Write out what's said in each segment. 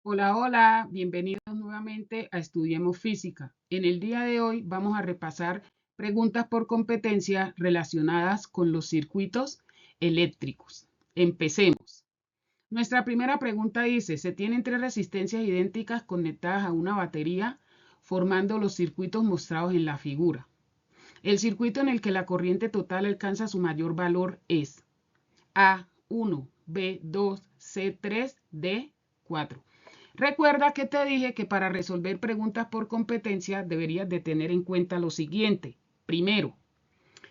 Hola, hola, bienvenidos nuevamente a Estudiemos Física. En el día de hoy vamos a repasar preguntas por competencia relacionadas con los circuitos eléctricos. Empecemos. Nuestra primera pregunta dice, se tienen tres resistencias idénticas conectadas a una batería formando los circuitos mostrados en la figura. El circuito en el que la corriente total alcanza su mayor valor es A1, B2, C3, D4. Recuerda que te dije que para resolver preguntas por competencia deberías de tener en cuenta lo siguiente. Primero,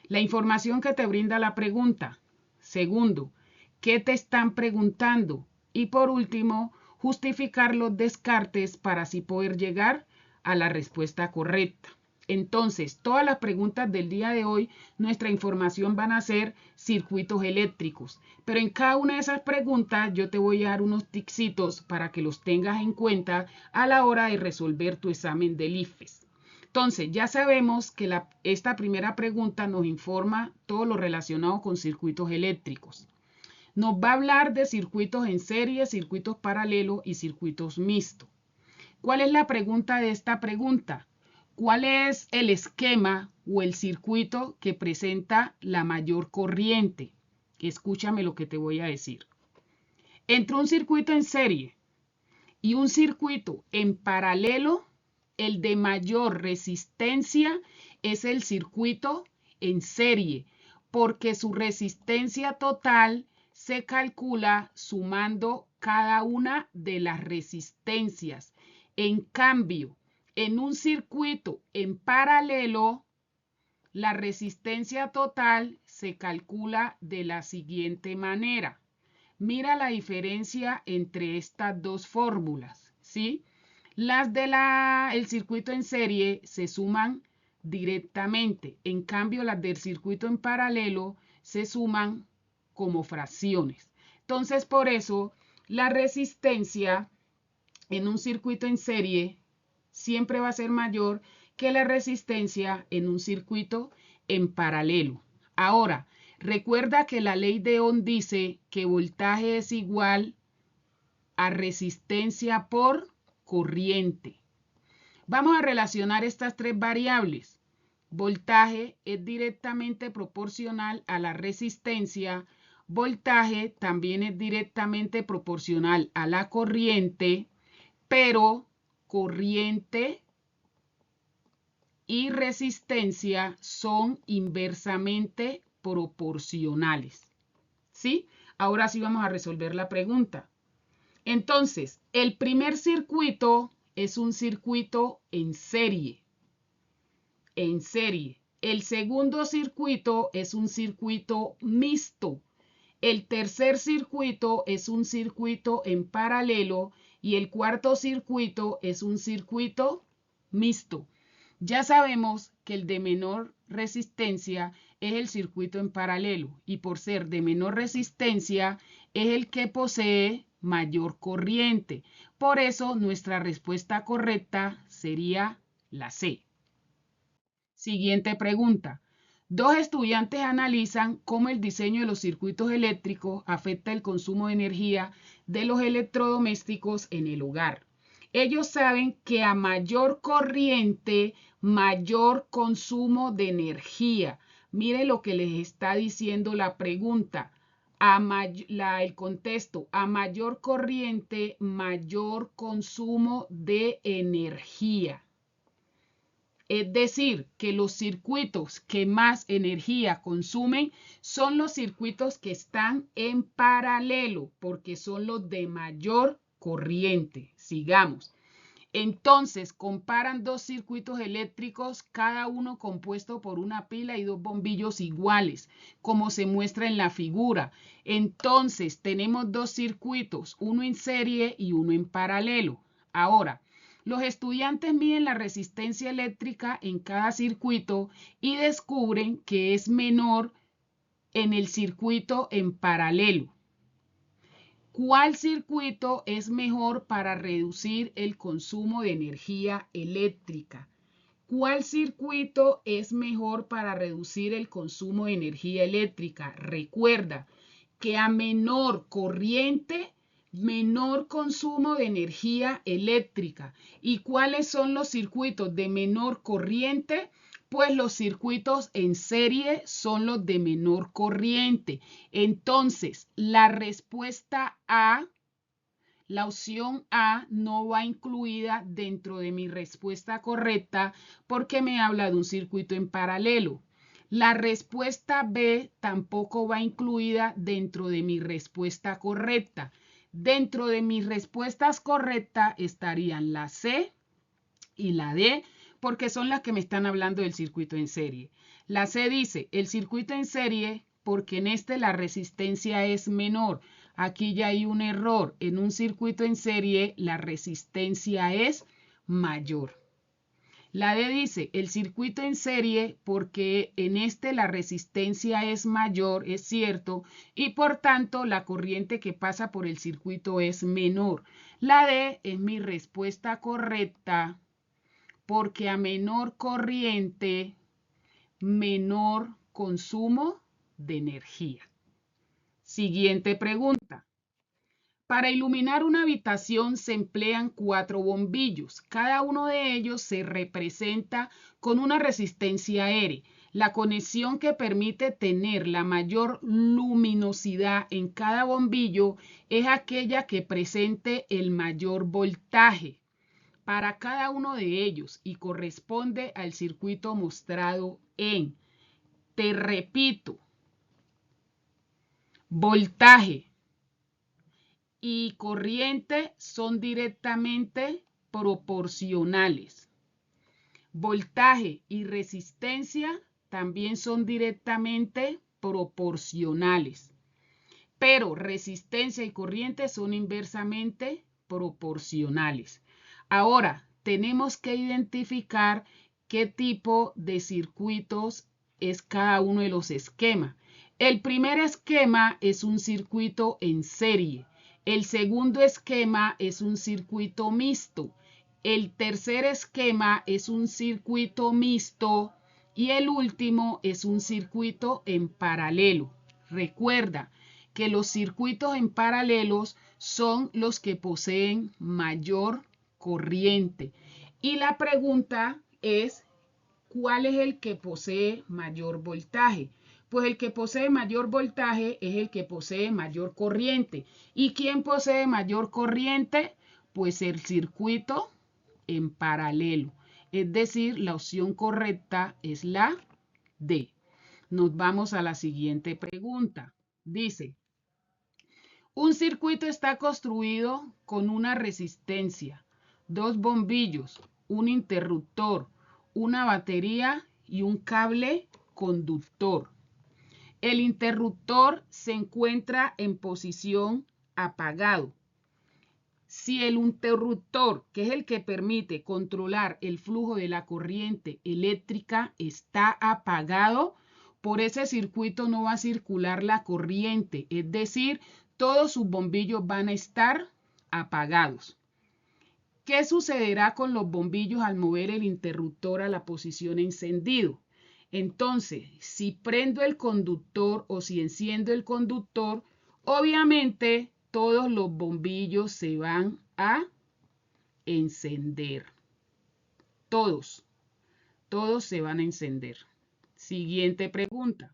la información que te brinda la pregunta. Segundo, qué te están preguntando. Y por último, justificar los descartes para así poder llegar a la respuesta correcta. Entonces, todas las preguntas del día de hoy, nuestra información van a ser circuitos eléctricos. Pero en cada una de esas preguntas yo te voy a dar unos ticsitos para que los tengas en cuenta a la hora de resolver tu examen del IFES. Entonces, ya sabemos que esta primera pregunta nos informa todo lo relacionado con circuitos eléctricos. Nos va a hablar de circuitos en serie, circuitos paralelos y circuitos mixtos. ¿Cuál es la pregunta de esta pregunta? ¿Cuál es el esquema o el circuito que presenta la mayor corriente? Escúchame lo que te voy a decir. Entre un circuito en serie y un circuito en paralelo, el de mayor resistencia es el circuito en serie, porque su resistencia total se calcula sumando cada una de las resistencias. En cambio, en un circuito en paralelo, la resistencia total se calcula de la siguiente manera. Mira la diferencia entre estas dos fórmulas, ¿sí? Las del circuito en serie se suman directamente, en cambio las del circuito en paralelo se suman como fracciones. Entonces, por eso, la resistencia en un circuito en serie siempre va a ser mayor que la resistencia en un circuito en paralelo. Ahora, recuerda que la ley de Ohm dice que voltaje es igual a resistencia por corriente. Vamos a relacionar estas tres variables. Voltaje es directamente proporcional a la resistencia. Voltaje también es directamente proporcional a la corriente, pero corriente y resistencia son inversamente proporcionales. ¿Sí? Ahora sí vamos a resolver la pregunta. Entonces, el primer circuito es un circuito en serie. En serie. El segundo circuito es un circuito mixto. El tercer circuito es un circuito en paralelo y el cuarto circuito es un circuito mixto. Ya sabemos que el de menor resistencia es el circuito en paralelo y por ser de menor resistencia es el que posee mayor corriente. Por eso nuestra respuesta correcta sería la C. Siguiente pregunta. Dos estudiantes analizan cómo el diseño de los circuitos eléctricos afecta el consumo de energía de los electrodomésticos en el hogar. Ellos saben que a mayor corriente, mayor consumo de energía. Mire lo que les está diciendo la pregunta. El contexto, a mayor corriente, mayor consumo de energía. Es decir, que los circuitos que más energía consumen son los circuitos que están en paralelo, porque son los de mayor corriente. Sigamos. Entonces, comparan dos circuitos eléctricos, cada uno compuesto por una pila y dos bombillos iguales, como se muestra en la figura. Entonces, tenemos dos circuitos, uno en serie y uno en paralelo. Ahora, los estudiantes miden la resistencia eléctrica en cada circuito y descubren que es menor en el circuito en paralelo. ¿Cuál circuito es mejor para reducir el consumo de energía eléctrica? ¿Cuál circuito es mejor para reducir el consumo de energía eléctrica? Recuerda que a menor corriente, menor consumo de energía eléctrica. ¿Y cuáles son los circuitos de menor corriente? Pues los circuitos en serie son los de menor corriente. Entonces, la respuesta A, la opción A, no va incluida dentro de mi respuesta correcta porque me habla de un circuito en paralelo. La respuesta B tampoco va incluida dentro de mi respuesta correcta. Dentro de mis respuestas correctas estarían la C y la D, porque son las que me están hablando del circuito en serie. La C dice, el circuito en serie, porque en este la resistencia es menor. Aquí ya hay un error. En un circuito en serie, la resistencia es mayor. La D dice, el circuito en serie, porque en este la resistencia es mayor, es cierto, y por tanto la corriente que pasa por el circuito es menor. La D es mi respuesta correcta, porque a menor corriente, menor consumo de energía. Siguiente pregunta. Para iluminar una habitación se emplean 4 bombillos. Cada uno de ellos se representa con una resistencia R. La conexión que permite tener la mayor luminosidad en cada bombillo es aquella que presente el mayor voltaje para cada uno de ellos y corresponde al circuito mostrado en, te repito, voltaje y corriente son directamente proporcionales. Voltaje y resistencia también son directamente proporcionales. Pero resistencia y corriente son inversamente proporcionales. Ahora, tenemos que identificar qué tipo de circuitos es cada uno de los esquemas. El primer esquema es un circuito en serie. El segundo esquema es un circuito mixto. El tercer esquema es un circuito mixto y el último es un circuito en paralelo. Recuerda que los circuitos en paralelos son los que poseen mayor corriente. Y la pregunta es, ¿cuál es el que posee mayor voltaje? Pues el que posee mayor voltaje es el que posee mayor corriente. ¿Y quién posee mayor corriente? Pues el circuito en paralelo. Es decir, la opción correcta es la D. Nos vamos a la siguiente pregunta. Dice, un circuito está construido con una resistencia, 2 bombillos, un interruptor, una batería y un cable conductor. El interruptor se encuentra en posición apagado. Si el interruptor, que es el que permite controlar el flujo de la corriente eléctrica, está apagado, por ese circuito no va a circular la corriente, es decir, todos sus bombillos van a estar apagados. ¿Qué sucederá con los bombillos al mover el interruptor a la posición encendido? Entonces, si prendo el conductor o si enciendo el conductor, obviamente todos los bombillos se van a encender. Todos se van a encender. Siguiente pregunta.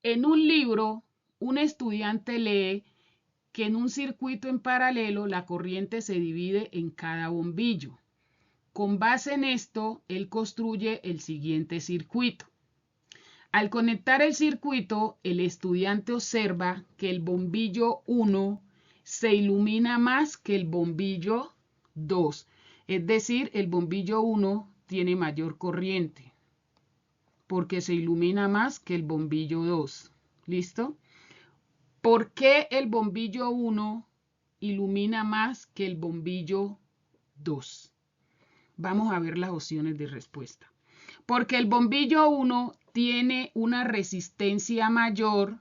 En un libro, un estudiante lee que en un circuito en paralelo la corriente se divide en cada bombillo. Con base en esto, él construye el siguiente circuito. Al conectar el circuito, el estudiante observa que el bombillo 1 se ilumina más que el bombillo 2. Es decir, el bombillo 1 tiene mayor corriente porque se ilumina más que el bombillo 2. ¿Listo? ¿Por qué el bombillo 1 ilumina más que el bombillo 2? Vamos a ver las opciones de respuesta. Porque el bombillo 1 tiene una resistencia mayor,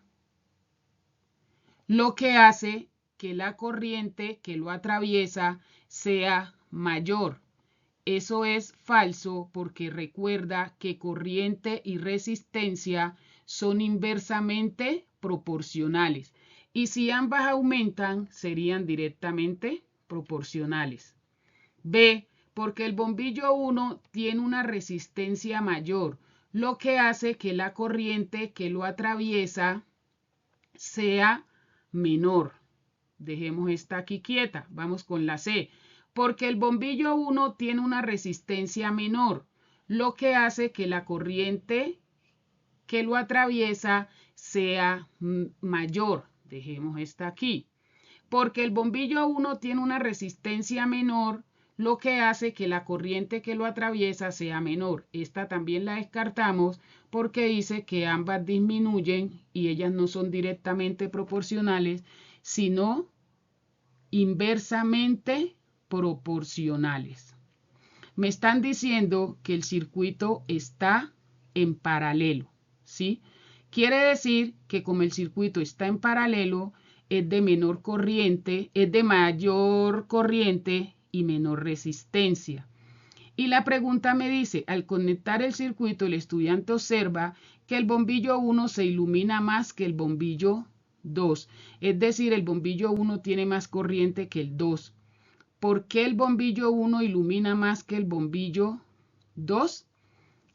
lo que hace que la corriente que lo atraviesa sea mayor. Eso es falso porque recuerda que corriente y resistencia son inversamente proporcionales. Y si ambas aumentan, serían directamente proporcionales. B, porque el bombillo 1 tiene una resistencia mayor, lo que hace que la corriente que lo atraviesa sea menor. Dejemos esta aquí quieta. Vamos con la C. Porque el bombillo 1 tiene una resistencia menor, lo que hace que la corriente que lo atraviesa sea mayor. Dejemos esta aquí. Porque el bombillo 1 tiene una resistencia menor, lo que hace que la corriente que lo atraviesa sea menor. Esta también la descartamos porque dice que ambas disminuyen y ellas no son directamente proporcionales, sino inversamente proporcionales. Me están diciendo que el circuito está en paralelo, ¿sí? Quiere decir que como el circuito está en paralelo, es de menor corriente, es de mayor corriente y menor resistencia. Y la pregunta me dice, al conectar el circuito, el estudiante observa que el bombillo 1 se ilumina más que el bombillo 2. Es decir, el bombillo 1 tiene más corriente que el 2. ¿Por qué el bombillo 1 ilumina más que el bombillo 2?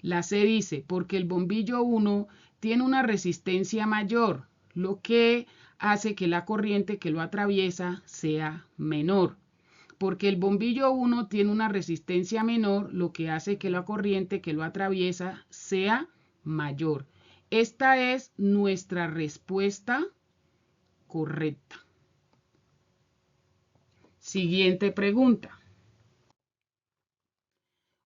La C dice, porque el bombillo 1 tiene una resistencia mayor, lo que hace que la corriente que lo atraviesa sea menor. Porque el bombillo 1 tiene una resistencia menor, lo que hace que la corriente que lo atraviesa sea mayor. Esta es nuestra respuesta correcta. Siguiente pregunta.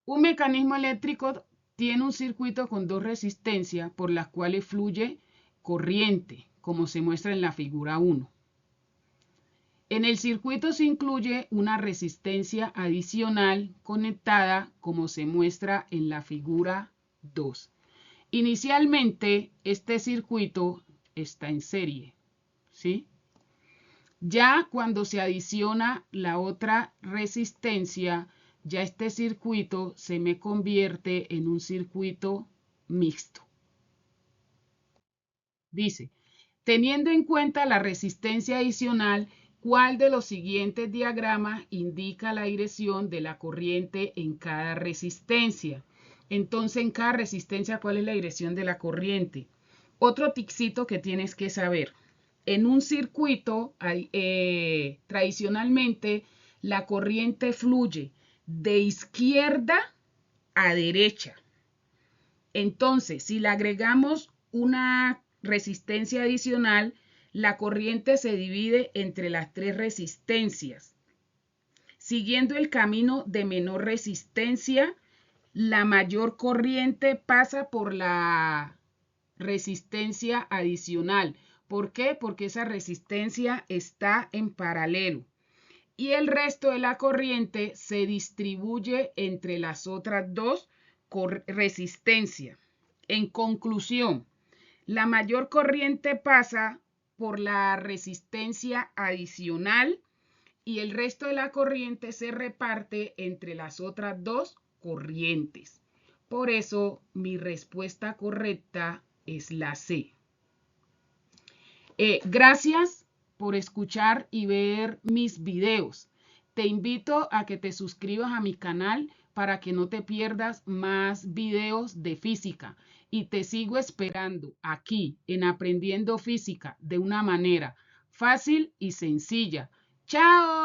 Un mecanismo eléctrico tiene un circuito con dos resistencias por las cuales fluye corriente, como se muestra en la figura 1. En el circuito se incluye una resistencia adicional conectada, como se muestra en la figura 2. Inicialmente, este circuito está en serie, ¿sí? Ya cuando se adiciona la otra resistencia, ya este circuito se me convierte en un circuito mixto. Dice, teniendo en cuenta la resistencia adicional, ¿cuál de los siguientes diagramas indica la dirección de la corriente en cada resistencia? Entonces, en cada resistencia, ¿cuál es la dirección de la corriente? Otro ticito que tienes que saber. En un circuito, tradicionalmente, la corriente fluye de izquierda a derecha. Entonces, si le agregamos una resistencia adicional, la corriente se divide entre las tres resistencias. Siguiendo el camino de menor resistencia, la mayor corriente pasa por la resistencia adicional. ¿Por qué? Porque esa resistencia está en paralelo. Y el resto de la corriente se distribuye entre las otras dos resistencias. En conclusión, la mayor corriente pasa por la resistencia adicional y el resto de la corriente se reparte entre las otras dos corrientes. Por eso mi respuesta correcta es la C. Gracias por escuchar y ver mis videos. Te invito a que te suscribas a mi canal para que no te pierdas más videos de física. Y te sigo esperando aquí en Aprendiendo Física de una manera fácil y sencilla. ¡Chao!